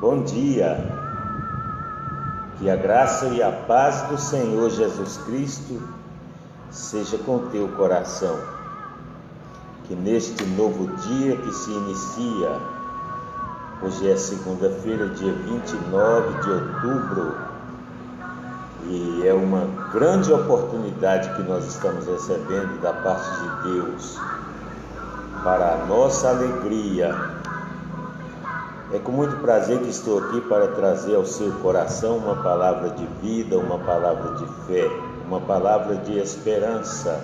Bom dia, que a graça e a paz do Senhor Jesus Cristo seja com teu coração, que neste novo dia que se inicia, hoje é segunda-feira, dia 29 de outubro, e é uma grande oportunidade que nós estamos recebendo da parte de Deus, para a nossa alegria. É com muito prazer que estou aqui para trazer ao seu coração uma palavra de vida, uma palavra de fé, uma palavra de esperança.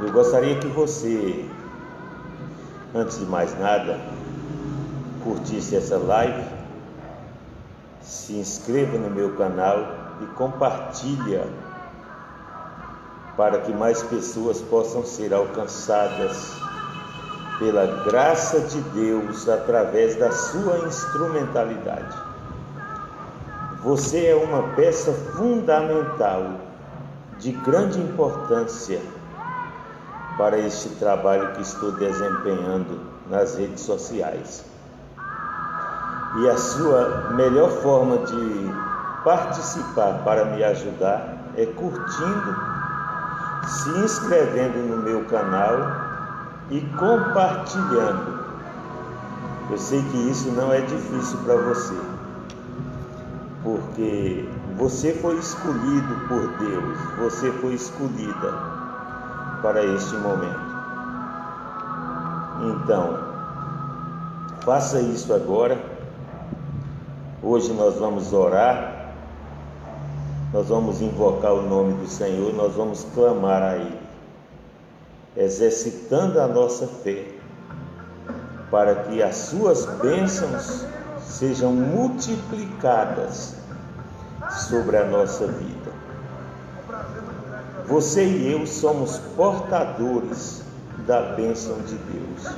Eu gostaria que você, antes de mais nada, curtisse essa live, se inscreva no meu canal e compartilha para que mais pessoas possam ser alcançadas pela graça de Deus através da sua instrumentalidade. Você é uma peça fundamental, de grande importância para este trabalho que estou desempenhando nas redes sociais. E a sua melhor forma de participar para me ajudar é curtindo, se inscrevendo no meu canal e compartilhando. Eu sei que isso não é difícil para você, porque você foi escolhido por Deus, você foi escolhida para este momento. Então, faça isso agora. Hoje nós vamos orar, nós vamos invocar o nome do Senhor, nós vamos clamar a Ele, exercitando a nossa fé, para que as suas bênçãos sejam multiplicadas sobre a nossa vida. Você e eu somos portadores da bênção de Deus.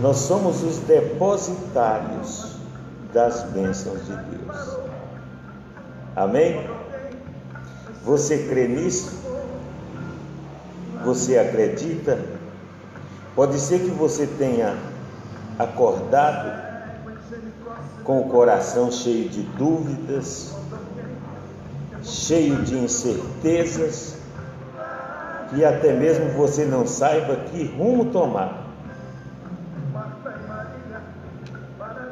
Nós somos os depositários das bênçãos de Deus. Amém? Você crê nisso? Você acredita? Pode ser que você tenha acordado com o coração cheio de dúvidas, cheio de incertezas, e até mesmo você não saiba que rumo tomar.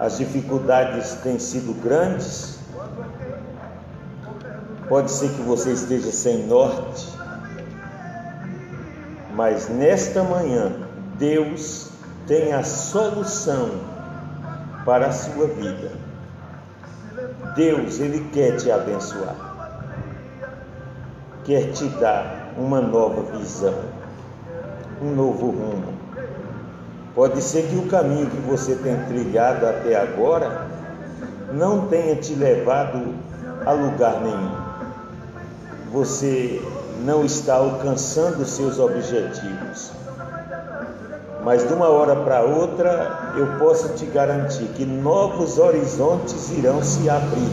As dificuldades têm sido grandes. Pode ser que você esteja sem norte. Mas nesta manhã, Deus tem a solução para a sua vida. Deus, Ele quer te abençoar. Quer te dar uma nova visão, um novo rumo. Pode ser que o caminho que você tem trilhado até agora não tenha te levado a lugar nenhum. Você não está alcançando os seus objetivos. Mas de uma hora para outra, eu posso te garantir que novos horizontes irão se abrir.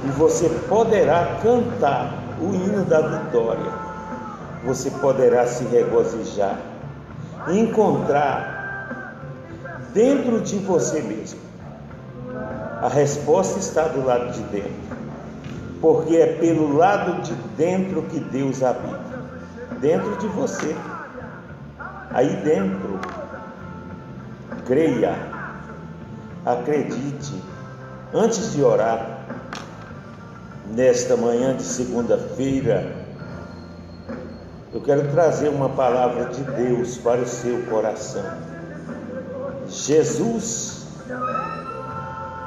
E você poderá cantar o hino da vitória. Você poderá se regozijar, encontrar dentro de você mesmo. A resposta está do lado de dentro, porque é pelo lado de dentro que Deus habita, dentro de você, aí dentro. Creia, acredite. Antes de orar, nesta manhã de segunda-feira, eu quero trazer uma palavra de Deus para o seu coração. Jesus,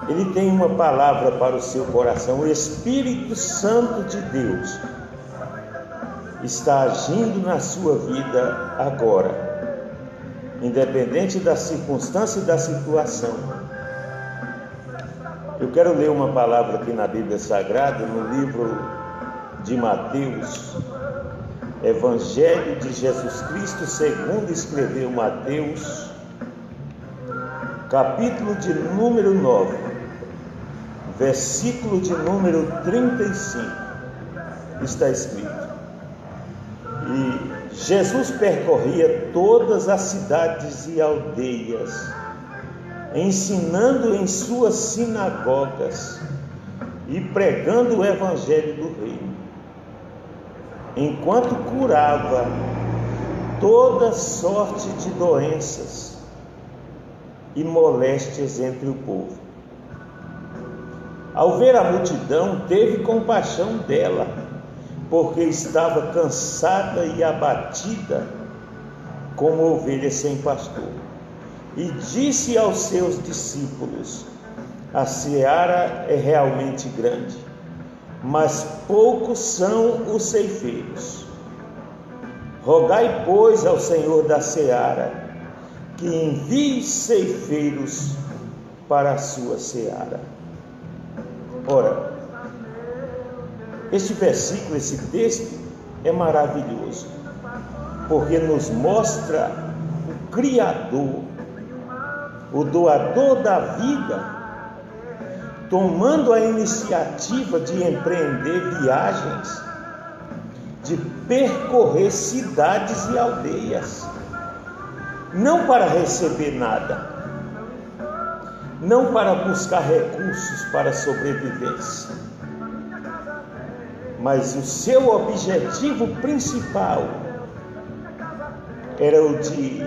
Ele tem uma palavra para o seu coração. O Espírito Santo de Deus está agindo na sua vida agora, independente da circunstância e da situação. Eu quero ler uma palavra aqui na Bíblia Sagrada, no livro de Mateus, Evangelho de Jesus Cristo segundo escreveu Mateus, capítulo de número 9, versículo de número 35, está escrito: e Jesus percorria todas as cidades e aldeias, ensinando em suas sinagogas e pregando o evangelho do reino, enquanto curava toda sorte de doenças e moléstias entre o povo. Ao ver a multidão, teve compaixão dela, porque estava cansada e abatida, como ovelha sem pastor. E disse aos seus discípulos: a seara é realmente grande, mas poucos são os ceifeiros. Rogai, pois, ao Senhor da seara que envie ceifeiros para a sua seara. Ora, este versículo, esse texto é maravilhoso, porque nos mostra o Criador, o doador da vida, tomando a iniciativa de empreender viagens, de percorrer cidades e aldeias, não para receber nada, não para buscar recursos para sobrevivência, mas o seu objetivo principal era o de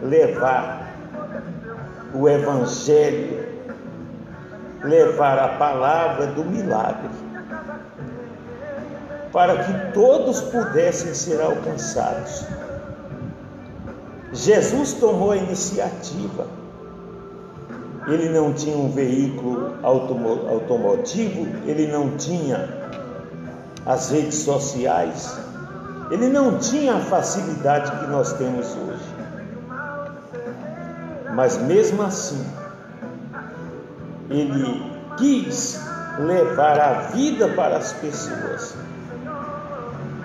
levar o evangelho, levar a palavra do milagre, para que todos pudessem ser alcançados. Jesus tomou a iniciativa. Ele não tinha um veículo automotivo, ele não tinha as redes sociais, ele não tinha a facilidade que nós temos hoje. Mas mesmo assim, ele quis levar a vida para as pessoas.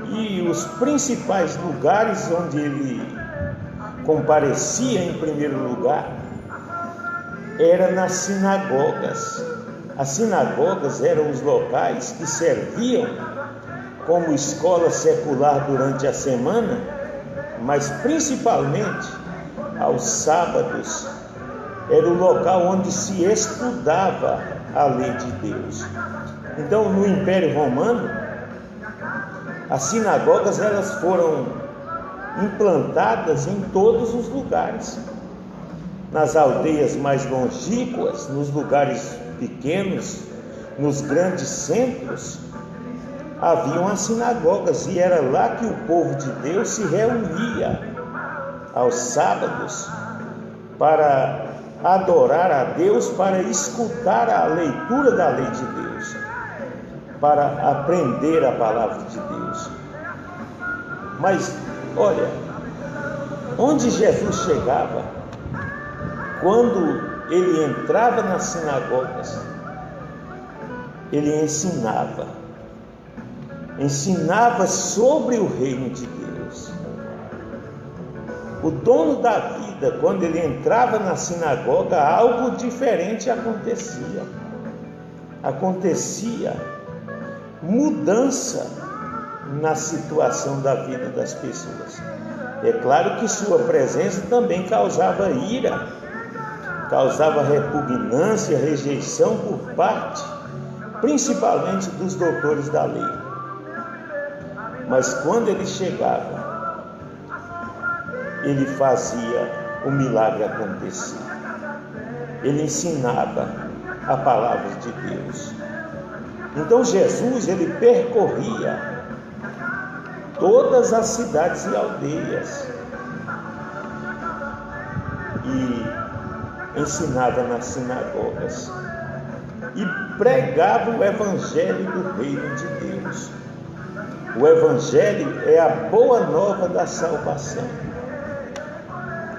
E os principais lugares onde ele comparecia em primeiro lugar era nas sinagogas. As sinagogas eram os locais que serviam como escola secular durante a semana, mas principalmente aos sábados era o local onde se estudava a lei de Deus. Então, no Império Romano, as sinagogas elas foram implantadas em todos os lugares, nas aldeias mais longínquas, nos lugares pequenos, nos grandes centros, haviam as sinagogas, e era lá que o povo de Deus se reunia aos sábados para adorar a Deus, para escutar a leitura da lei de Deus, para aprender a palavra de Deus. Mas, olha, onde Jesus chegava, quando ele entrava nas sinagogas, ele ensinava sobre o reino de Deus. O dono da vida, quando ele entrava na sinagoga, algo diferente acontecia mudança na situação da vida das pessoas. É claro que sua presença também causava ira, causava repugnância, rejeição por parte, principalmente dos doutores da lei. Mas quando ele chegava, ele fazia o milagre acontecer. Ele ensinava a palavra de Deus. Então Jesus, ele percorria todas as cidades e aldeias e ensinava nas sinagogas e pregava o evangelho do reino de Deus. O evangelho é a boa nova da salvação.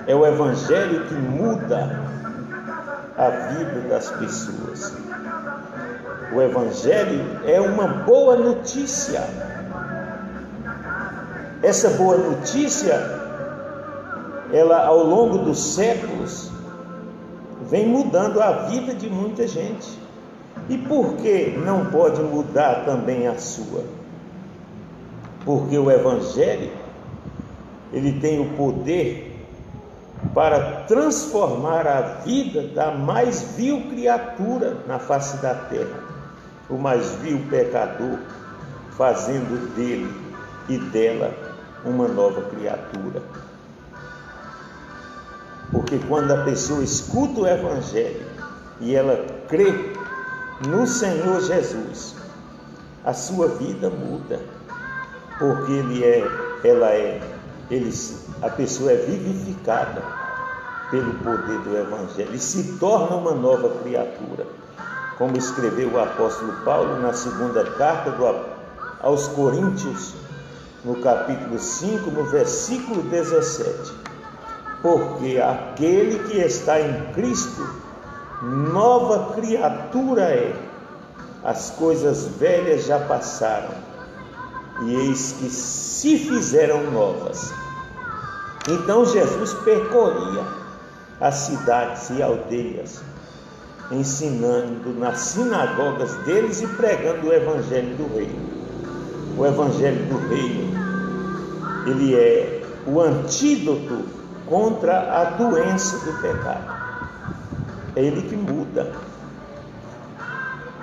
É o evangelho que muda a vida das pessoas. O evangelho é uma boa notícia. Essa boa notícia, ela ao longo dos séculos vem mudando a vida de muita gente. E por que não pode mudar também a sua? Porque o evangelho ele tem o poder para transformar a vida da mais vil criatura na face da terra, o mais vil pecador, fazendo dele e dela uma nova criatura. Porque quando a pessoa escuta o Evangelho e ela crê no Senhor Jesus, a sua vida muda, porque a pessoa é vivificada pelo poder do Evangelho e se torna uma nova criatura, como escreveu o apóstolo Paulo na segunda carta aos Coríntios, no capítulo 5, no versículo 17: porque aquele que está em Cristo, nova criatura é, as coisas velhas já passaram, e eis que se fizeram novas. Então Jesus percorria as cidades e aldeias, ensinando nas sinagogas deles e pregando o Evangelho do Reino. O Evangelho do Reino, ele é o antídoto contra a doença do pecado. É ele que muda.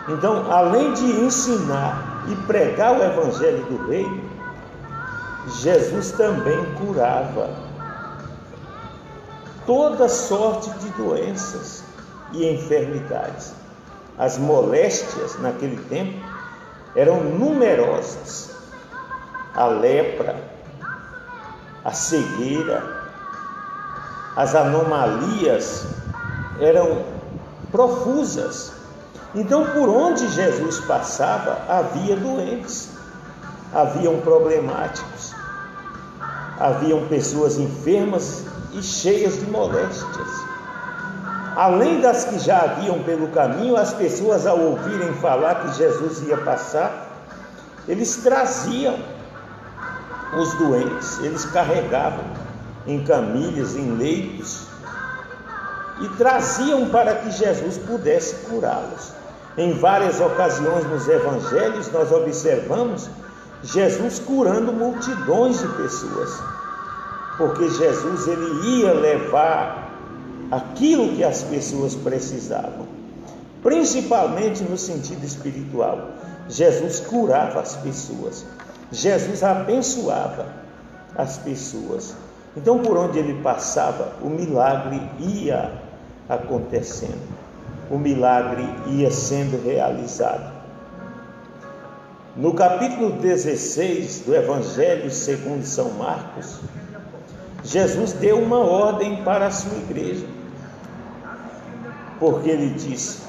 Então, além de ensinar e pregar o Evangelho do Reino, Jesus também curava toda sorte de doenças e enfermidades. As moléstias naquele tempo eram numerosas: a lepra, a cegueira, as anomalias eram profusas. Então, por onde Jesus passava, havia doentes, haviam problemáticos, haviam pessoas enfermas e cheias de moléstias. Além das que já haviam pelo caminho, as pessoas, ao ouvirem falar que Jesus ia passar, eles traziam os doentes, eles carregavam em camilhas, em leitos, e traziam para que Jesus pudesse curá-los. Em várias ocasiões nos evangelhos nós observamos Jesus curando multidões de pessoas, porque Jesus ele ia levar aquilo que as pessoas precisavam, principalmente no sentido espiritual. Jesus curava as pessoas, Jesus abençoava as pessoas. Então, por onde ele passava, o milagre ia acontecendo, o milagre ia sendo realizado. No capítulo 16 do Evangelho segundo São Marcos, Jesus deu uma ordem para a sua igreja, porque ele disse: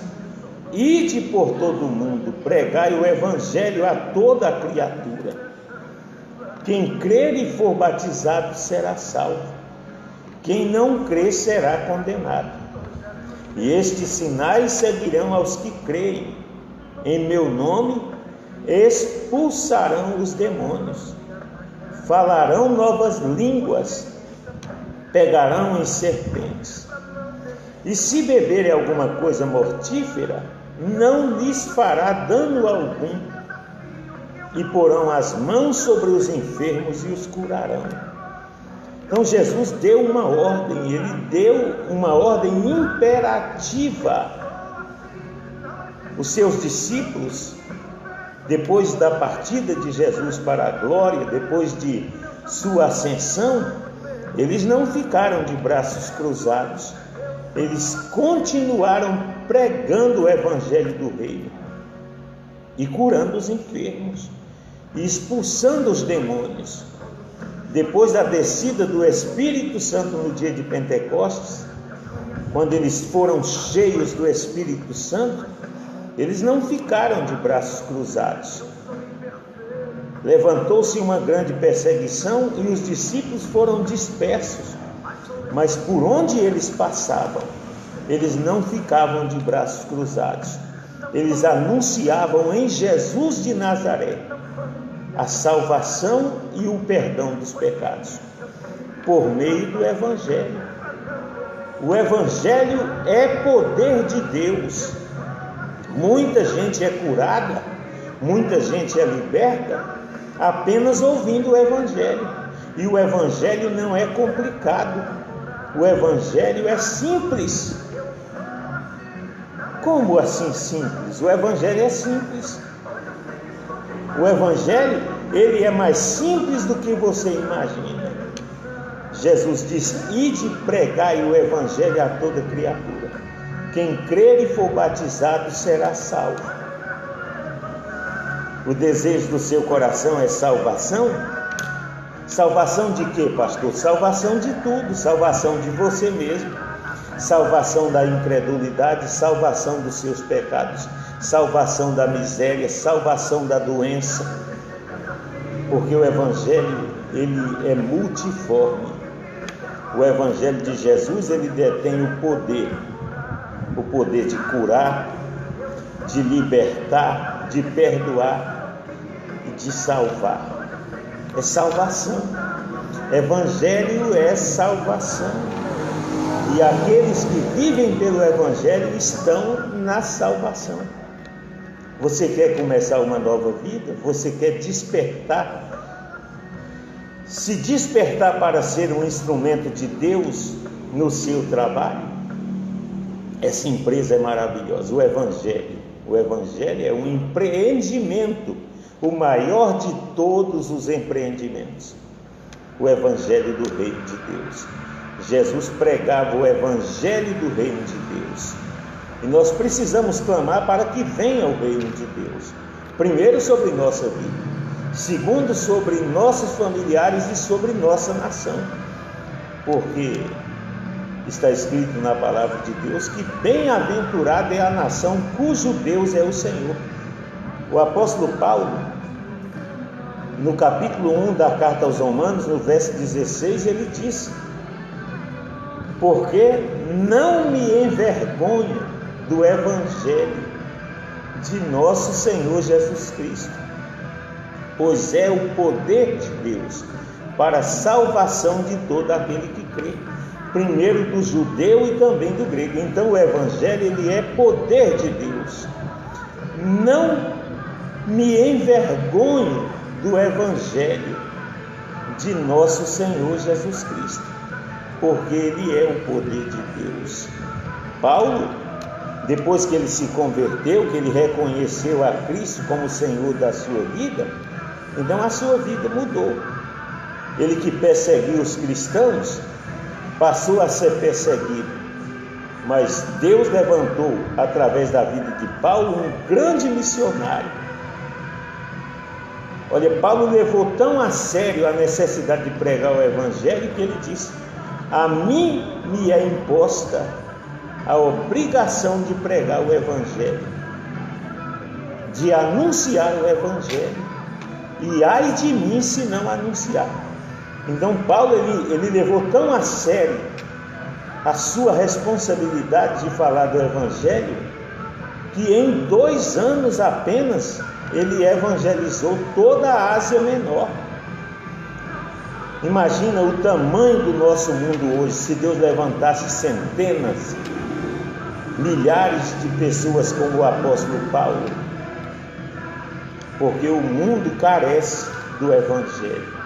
ide por todo o mundo, pregai o Evangelho a toda a criatura. Quem crer e for batizado será salvo, quem não crer será condenado. E estes sinais seguirão aos que creem. Em meu nome expulsarão os demônios, falarão novas línguas, pegarão em serpentes. E se beberem alguma coisa mortífera, não lhes fará dano algum. E porão as mãos sobre os enfermos e os curarão. Então Jesus deu uma ordem, ele deu uma ordem imperativa. Os seus discípulos, depois da partida de Jesus para a glória, depois de sua ascensão, eles não ficaram de braços cruzados, eles continuaram pregando o Evangelho do Reino e curando os enfermos e expulsando os demônios. Depois da descida do Espírito Santo no dia de Pentecostes, quando eles foram cheios do Espírito Santo, eles não ficaram de braços cruzados. Levantou-se uma grande perseguição e os discípulos foram dispersos, mas por onde eles passavam, eles não ficavam de braços cruzados. Eles anunciavam em Jesus de Nazaré a salvação e o perdão dos pecados, por meio do Evangelho. O Evangelho é poder de Deus. Muita gente é curada, muita gente é liberta apenas ouvindo o Evangelho. E o Evangelho não é complicado, o Evangelho é simples. Como assim simples? O Evangelho é simples. O Evangelho, ele é mais simples do que você imagina. Jesus disse: ide pregai o Evangelho a toda criatura. Quem crer e for batizado será salvo. O desejo do seu coração é salvação? Salvação de quê, pastor? Salvação de tudo, salvação de você mesmo, salvação da incredulidade, salvação dos seus pecados, salvação da miséria, salvação da doença, porque o Evangelho, ele é multiforme. O Evangelho de Jesus, ele detém o poder de curar, de libertar, de perdoar e de salvar. É salvação. Evangelho é salvação. E aqueles que vivem pelo Evangelho estão na salvação. Você quer começar uma nova vida? Você quer despertar? Se despertar para ser um instrumento de Deus no seu trabalho? Essa empresa é maravilhosa. O Evangelho é um empreendimento, o maior de todos os empreendimentos. O Evangelho do Reino de Deus. Jesus pregava o Evangelho do Reino de Deus. E nós precisamos clamar para que venha o Reino de Deus. Primeiro, sobre nossa vida. Segundo, sobre nossos familiares e sobre nossa nação. Porque está escrito na palavra de Deus que bem-aventurada é a nação cujo Deus é o Senhor. O apóstolo Paulo, no capítulo 1 da carta aos Romanos, no verso 16, ele disse: porque não me envergonho do Evangelho de nosso Senhor Jesus Cristo, pois é o poder de Deus para a salvação de todo aquele que crê, primeiro do judeu e também do grego. Então o Evangelho, ele é poder de Deus. Não me envergonho do Evangelho de nosso Senhor Jesus Cristo, porque ele é o poder de Deus. Paulo, depois que ele se converteu, que ele reconheceu a Cristo como Senhor da sua vida, então a sua vida mudou. Ele que perseguiu os cristãos, passou a ser perseguido, mas Deus levantou, através da vida de Paulo, um grande missionário. Olha, Paulo levou tão a sério a necessidade de pregar o Evangelho que ele disse: a mim me é imposta a obrigação de pregar o Evangelho, de anunciar o Evangelho, e ai de mim se não anunciar. Então Paulo, ele levou tão a sério a sua responsabilidade de falar do Evangelho, que em 2 anos apenas ele evangelizou toda a Ásia Menor. Imagina o tamanho do nosso mundo hoje, se Deus levantasse centenas, milhares de pessoas como o apóstolo Paulo, porque o mundo carece do Evangelho.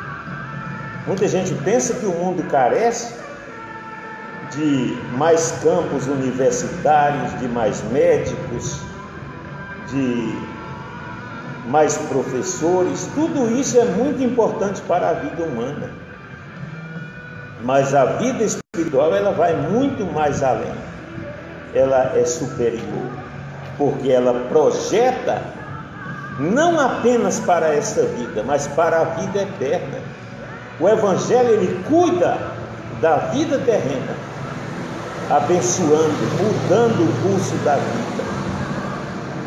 Muita gente pensa que o mundo carece de mais campos universitários, de mais médicos, de mais professores. Tudo isso é muito importante para a vida humana, mas a vida espiritual, ela vai muito mais além. Ela é superior, porque ela projeta não apenas para essa vida, mas para a vida eterna. O Evangelho, ele cuida da vida terrena, abençoando, mudando o curso da vida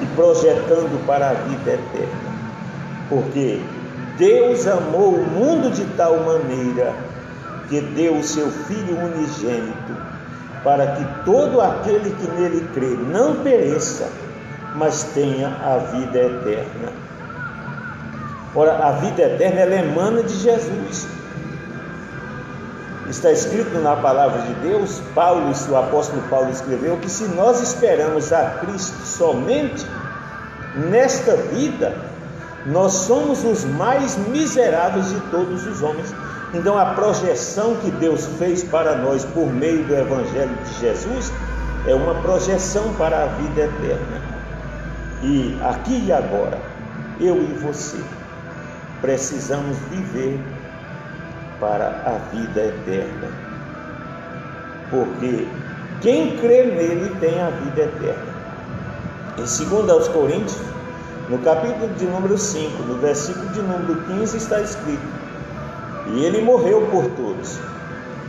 e projetando para a vida eterna, porque Deus amou o mundo de tal maneira que deu o seu Filho unigênito, para que todo aquele que nele crê não pereça, mas tenha a vida eterna. Ora, a vida eterna, ela emana de Jesus. Está escrito na palavra de Deus, o apóstolo Paulo escreveu que se nós esperamos a Cristo somente nesta vida, nós somos os mais miseráveis de todos os homens, Então a projeção que Deus fez para nós por meio do Evangelho de Jesus é uma projeção para a vida eterna. E aqui e agora, eu e você precisamos viver para a vida eterna, porque quem crê nele tem a vida eterna. Em 2 aos Coríntios, no capítulo de número 5, no versículo de número 15, está escrito: e ele morreu por todos,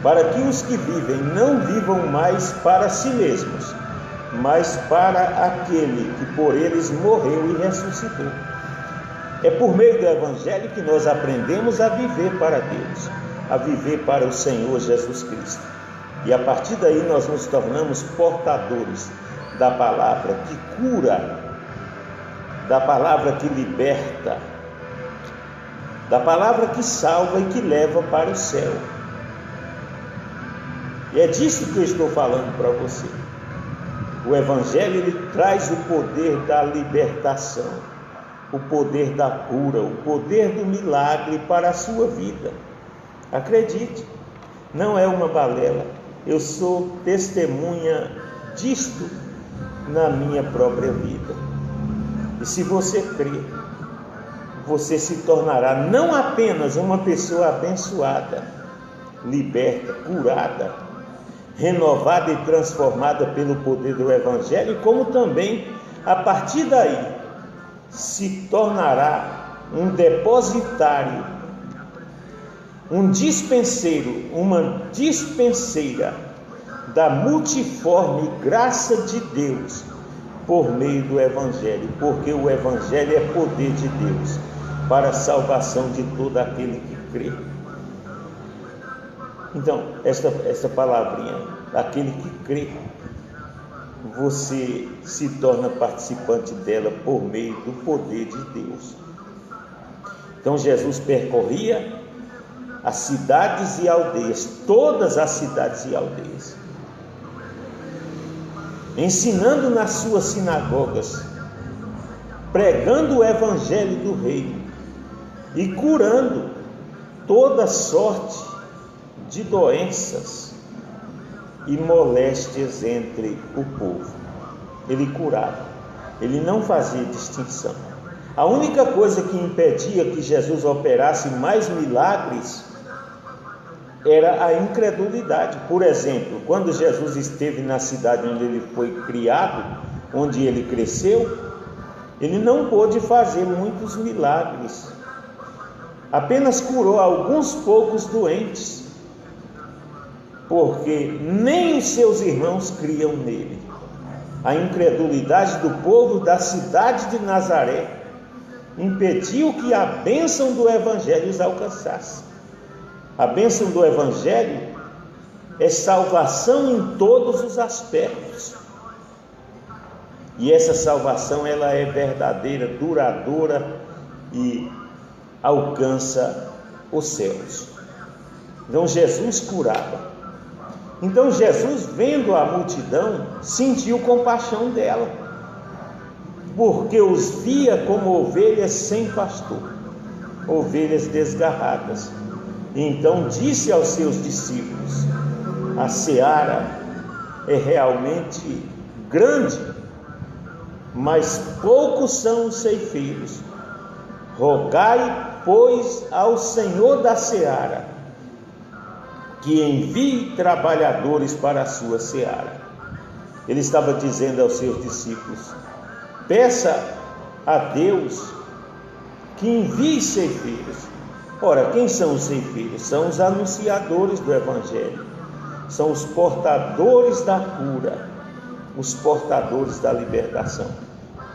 para que os que vivem não vivam mais para si mesmos, mas para aquele que por eles morreu e ressuscitou. É por meio do Evangelho que nós aprendemos a viver para Deus, a viver para o Senhor Jesus Cristo. E a partir daí nós nos tornamos portadores da palavra que cura, da palavra que liberta, da palavra que salva e que leva para o céu. E é disso que eu estou falando para você. O Evangelho, ele traz o poder da libertação, o poder da cura, o poder do milagre para a sua vida. Acredite, não é uma balela. Eu sou testemunha disto na minha própria vida. E se você crer, você se tornará não apenas uma pessoa abençoada, liberta, curada, renovada e transformada pelo poder do Evangelho, como também, a partir daí, se tornará um depositário, um dispenseiro, uma dispenseira da multiforme graça de Deus por meio do Evangelho, porque o Evangelho é poder de Deus para a salvação de todo aquele que crê. Então, esta palavrinha, aquele que crê, você se torna participante dela por meio do poder de Deus. Então Jesus percorria as cidades e aldeias, todas as cidades e aldeias, ensinando nas suas sinagogas, pregando o Evangelho do Reino e curando toda sorte de doenças e moléstias entre o povo. Ele curava, ele não fazia distinção. A única coisa que impedia que Jesus operasse mais milagres era a incredulidade. Por exemplo, quando Jesus esteve na cidade onde ele foi criado, onde ele cresceu, ele não pôde fazer muitos milagres, apenas curou alguns poucos doentes, porque nem os seus irmãos criam nele. A incredulidade do povo da cidade de Nazaré impediu que a bênção do Evangelho os alcançasse. A bênção do Evangelho é salvação em todos os aspectos. E essa salvação, ela é verdadeira, duradoura e alcança os céus. Então Jesus curava. Então Jesus, vendo a multidão, sentiu compaixão dela, porque os via como ovelhas sem pastor, ovelhas desgarradas. Então disse aos seus discípulos: a seara é realmente grande, mas poucos são os ceifeiros. Rogai, pois, ao Senhor da seara que envie trabalhadores para a sua seara. Ele estava dizendo aos seus discípulos: peça a Deus que envie ceifeiros. Ora, quem são os ceifeiros? São os anunciadores do Evangelho, são os portadores da cura, os portadores da libertação.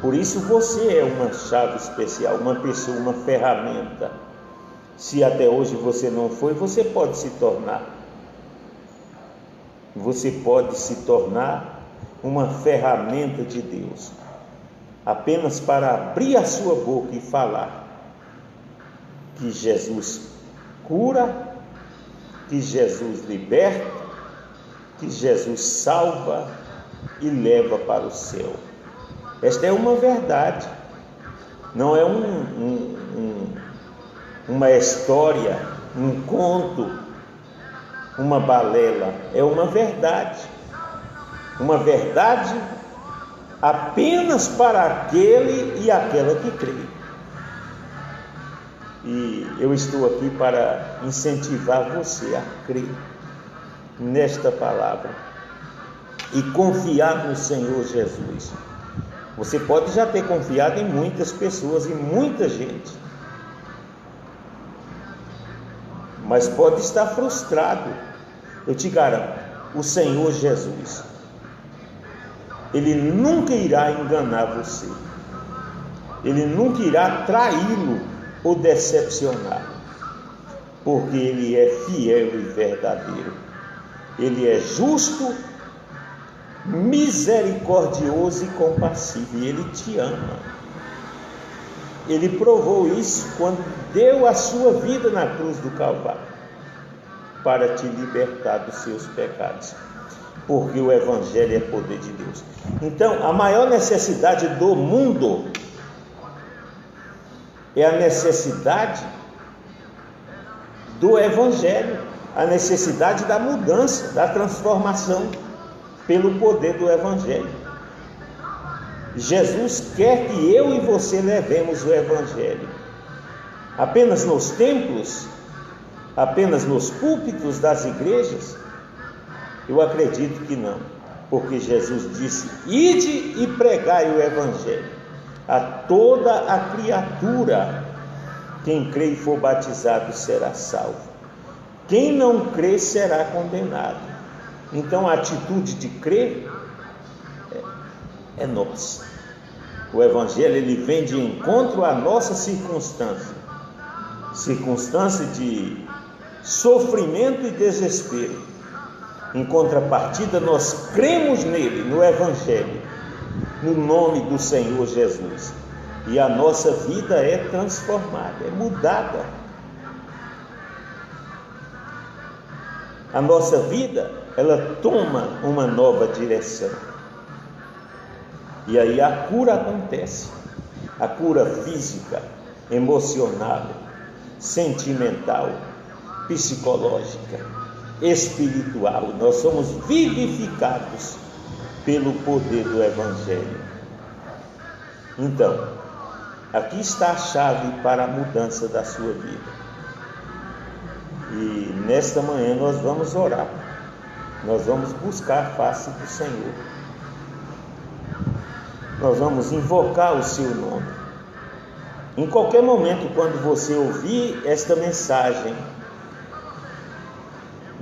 Por isso você é uma chave especial, uma pessoa, uma ferramenta. Se até hoje você não foi, você pode se tornar. Você pode se tornar uma ferramenta de Deus, apenas para abrir a sua boca e falar que Jesus cura, que Jesus liberta, que Jesus salva e leva para o céu. Esta é uma verdade, não é uma história um conto, uma balela, é uma verdade apenas para aquele e aquela que crê. E eu estou aqui para incentivar você a crer nesta palavra e confiar no Senhor Jesus. Você pode já ter confiado em muitas pessoas, em muita gente, mas pode estar frustrado. Eu te garanto, o Senhor Jesus, Ele nunca irá enganar você, Ele nunca irá traí-lo ou decepcionar, porque Ele é fiel e verdadeiro, Ele é justo, misericordioso e compassivo, e Ele te ama. Ele provou isso quando deu a sua vida na cruz do Calvário, para te libertar dos seus pecados, porque o Evangelho é poder de Deus. Então, a maior necessidade do mundo é a necessidade do Evangelho, a necessidade da mudança, da transformação pelo poder do Evangelho. Jesus quer que eu e você levemos o Evangelho apenas nos templos, apenas nos púlpitos das igrejas? Eu acredito que não, porque Jesus disse: ide e pregai o Evangelho a toda a criatura. Quem crê e for batizado será salvo, quem não crê será condenado. Então a atitude de crer é nossa. O Evangelho, ele vem de encontro à nossa circunstância de sofrimento e desespero. Em contrapartida, nós cremos nele, no Evangelho, no nome do Senhor Jesus, e a nossa vida é transformada, é mudada. A nossa vida, ela toma uma nova direção. E aí a cura acontece, a cura física, emocional, sentimental, psicológica, espiritual. Nós somos vivificados pelo poder do Evangelho. Então, aqui está a chave para a mudança da sua vida. E nesta manhã nós vamos orar, nós vamos buscar a face do Senhor, nós vamos invocar o seu nome. Em qualquer momento, quando você ouvir esta mensagem,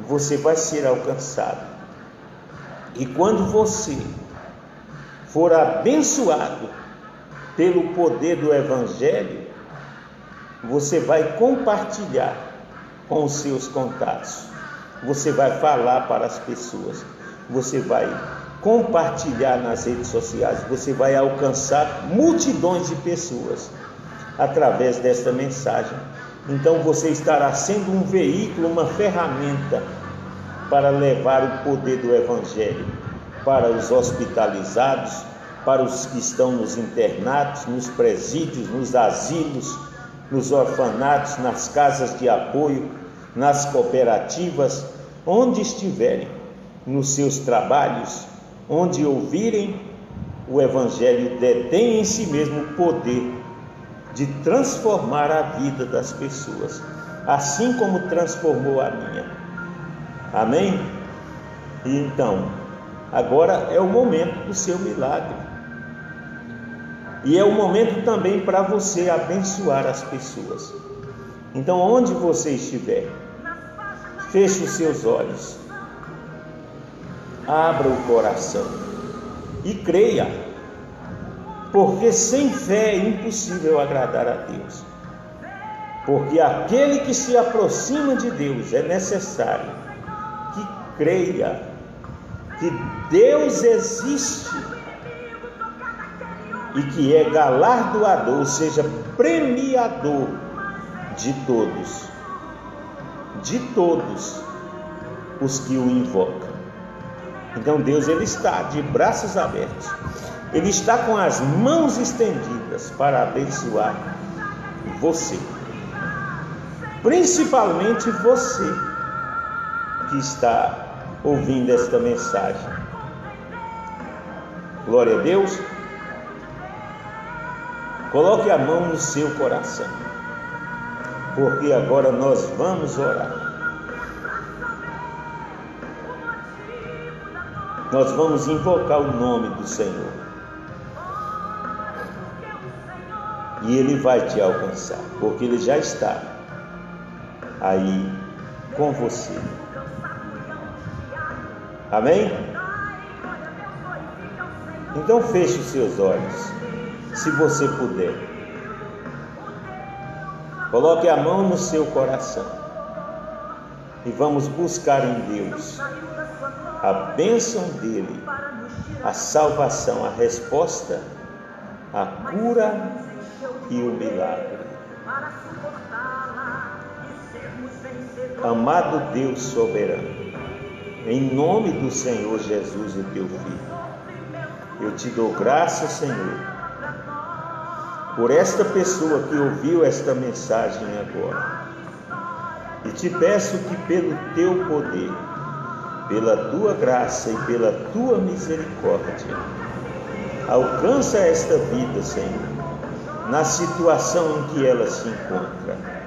você vai ser alcançado. E quando você for abençoado pelo poder do Evangelho, você vai compartilhar com os seus contatos, você vai falar para as pessoas, você vai compartilhar nas redes sociais, você vai alcançar multidões de pessoas através desta mensagem. Então você estará sendo um veículo, uma ferramenta para levar o poder do Evangelho para os hospitalizados, para os que estão nos internatos, nos presídios, nos asilos, nos orfanatos, nas casas de apoio, nas cooperativas, onde estiverem, nos seus trabalhos, onde ouvirem, o Evangelho detém em si mesmo o poder de transformar a vida das pessoas, assim como transformou a minha. Amém? E então, agora é o momento do seu milagre, e é o momento também para você abençoar as pessoas. Então, onde você estiver, feche os seus olhos, abra o coração e creia, porque sem fé é impossível agradar a Deus. Porque aquele que se aproxima de Deus é necessário que creia que Deus existe e que é galardoador, ou seja, premiador de todos os que o invocam. Então Deus, ele está de braços abertos, ele está com as mãos estendidas para abençoar você. principalmente você que está ouvindo esta mensagem. Glória a Deus. Coloque a mão no seu coração, porque agora nós vamos orar. Nós vamos invocar o nome do Senhor. E Ele vai te alcançar, porque Ele já está aí com você. Amém? Então feche os seus olhos, se você puder. Coloque a mão no seu coração e vamos buscar em Deus a bênção dele, a salvação, a resposta, a cura e o milagre. Amado Deus soberano, em nome do Senhor Jesus, o teu Filho, eu te dou graças, Senhor, por esta pessoa que ouviu esta mensagem agora. E te peço que pelo teu poder, pela tua graça e pela tua misericórdia, alcança esta vida, Senhor, na situação em que ela se encontra,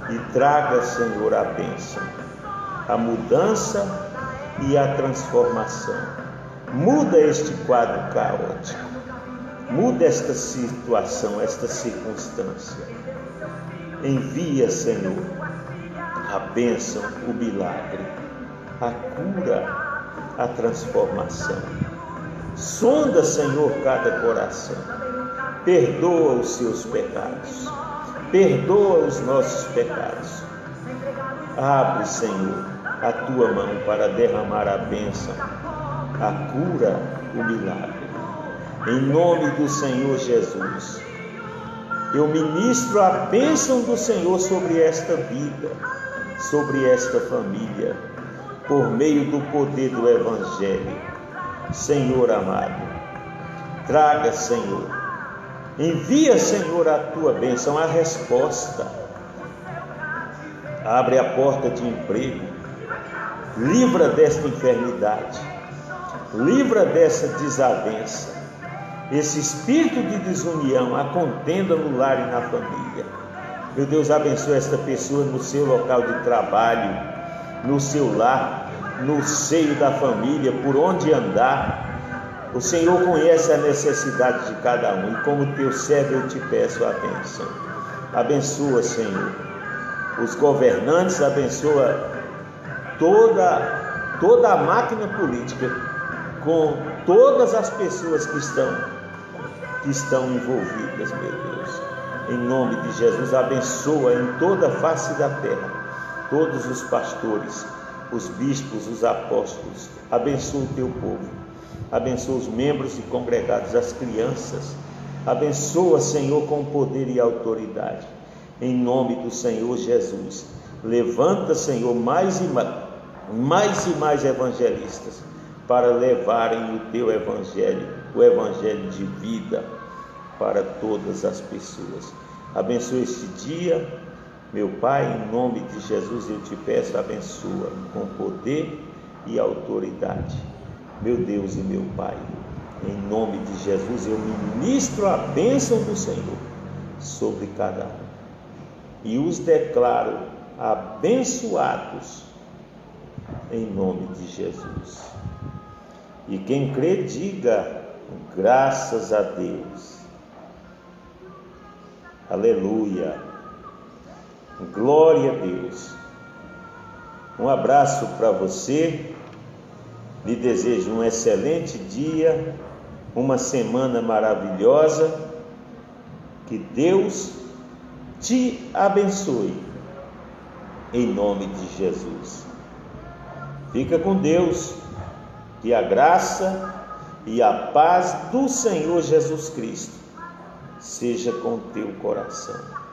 e traga, Senhor, a bênção, a mudança e a transformação. Muda este quadro caótico, muda esta situação, esta circunstância. Envia, Senhor, a bênção, o milagre, a cura, a transformação. Sonda, Senhor, cada coração. Perdoa os seus pecados. Perdoa os nossos pecados. Abre, Senhor, a tua mão para derramar a bênção, a cura, o milagre. Em nome do Senhor Jesus, eu ministro a bênção do Senhor sobre esta vida, sobre esta família, por meio do poder do Evangelho. Senhor amado, traga, Senhor, envia, Senhor, a tua bênção, a resposta. Abre a porta de emprego, livra desta enfermidade, livra dessa desavença, esse espírito de desunião, a contenda no lar e na família. Meu Deus, abençoa esta pessoa no seu local de trabalho, no seu lar, no seio da família, por onde andar. O Senhor conhece a necessidade de cada um, e como teu servo eu te peço a bênção. Abençoa, Senhor, os governantes, abençoa toda a máquina política, com todas as pessoas que estão envolvidas, meu Deus. Em nome de Jesus, abençoa em toda a face da terra todos os pastores, os bispos, os apóstolos. Abençoa o teu povo, abençoa os membros e congregados, as crianças. Abençoa, Senhor, com poder e autoridade. Em nome do Senhor Jesus, levanta, Senhor, mais e mais evangelistas para levarem o teu evangelho, o evangelho de vida para todas as pessoas. Abençoa este dia, meu Pai, em nome de Jesus eu te peço, abençoa com poder e autoridade, meu Deus e meu Pai. Em nome de Jesus eu ministro a bênção do Senhor sobre cada um e os declaro abençoados em nome de Jesus. E quem crê, diga graças a Deus. Aleluia. Glória a Deus. Um abraço para você. Lhe desejo um excelente dia, uma semana maravilhosa. Que Deus te abençoe. Em nome de Jesus. Fica com Deus. Que a graça e a paz do Senhor Jesus Cristo seja com teu coração.